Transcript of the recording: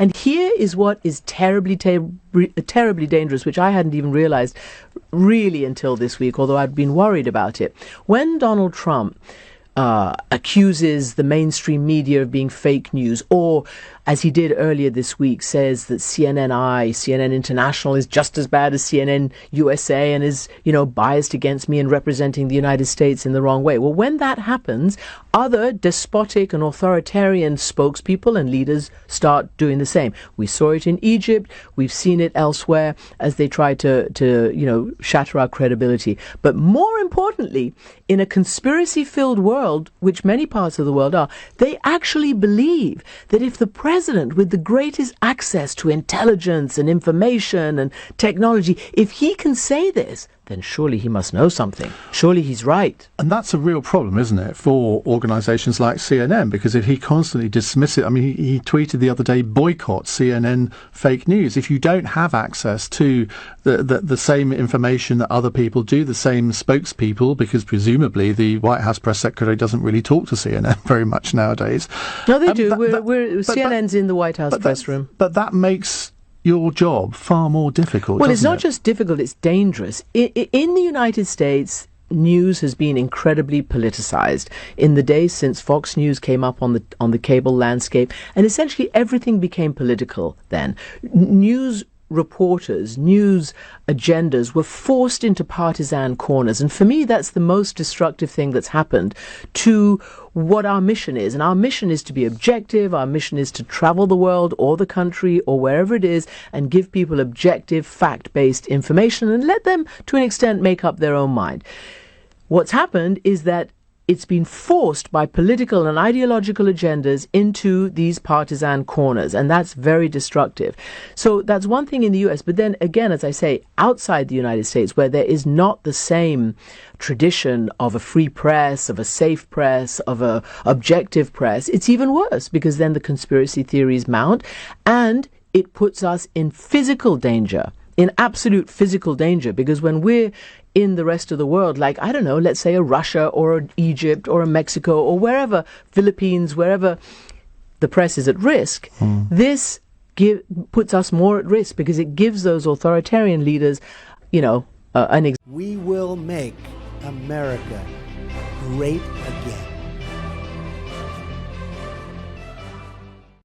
And here is what is terribly dangerous, which I hadn't even realized really until this week, although I'd been worried about it. When Donald Trump accuses the mainstream media of being fake news, or as he did earlier this week, says that CNN International is just as bad as CNN USA and is, biased against me and representing the United States in the wrong way. Well, when that happens, other despotic and authoritarian spokespeople and leaders start doing the same. We saw it in Egypt. We've seen it elsewhere as they try to shatter our credibility. But more importantly, in a conspiracy-filled world, which many parts of the world are, they actually believe that if the president with the greatest access to intelligence and information and technology, if he can say this, then surely he must know something. Surely he's right. And that's a real problem, isn't it, for organisations like CNN? Because if he constantly dismisses it, he tweeted the other day, boycott CNN fake news. If you don't have access to the same information that other people do, the same spokespeople, because presumably the White House press secretary doesn't really talk to CNN very much nowadays. No, they do. CNN's in the White House press room. But that makes your job far more difficult. Well, it's not just difficult, it's dangerous. In the United States, news has been incredibly politicized in the days since Fox News came up on the cable landscape, and essentially everything became political then. News reporters, news agendas were forced into partisan corners. And for me, that's the most destructive thing that's happened to what our mission is. And our mission is to be objective. Our mission is to travel the world or the country or wherever it is and give people objective, fact-based information and let them, to an extent, make up their own mind. What's happened is that it's been forced by political and ideological agendas into these partisan corners, and that's very destructive. So that's one thing in the US. But then again, as I say, outside the United States, where there is not the same tradition of a free press, of a safe press, of a objective press, it's even worse, because then the conspiracy theories mount, and it puts us in physical danger, in absolute physical danger, because when we're in the rest of the world, like, I don't know, let's say a Russia or an Egypt or a Mexico or wherever, Philippines, wherever the press is at risk, this puts us more at risk because it gives those authoritarian leaders, an We will make America great again.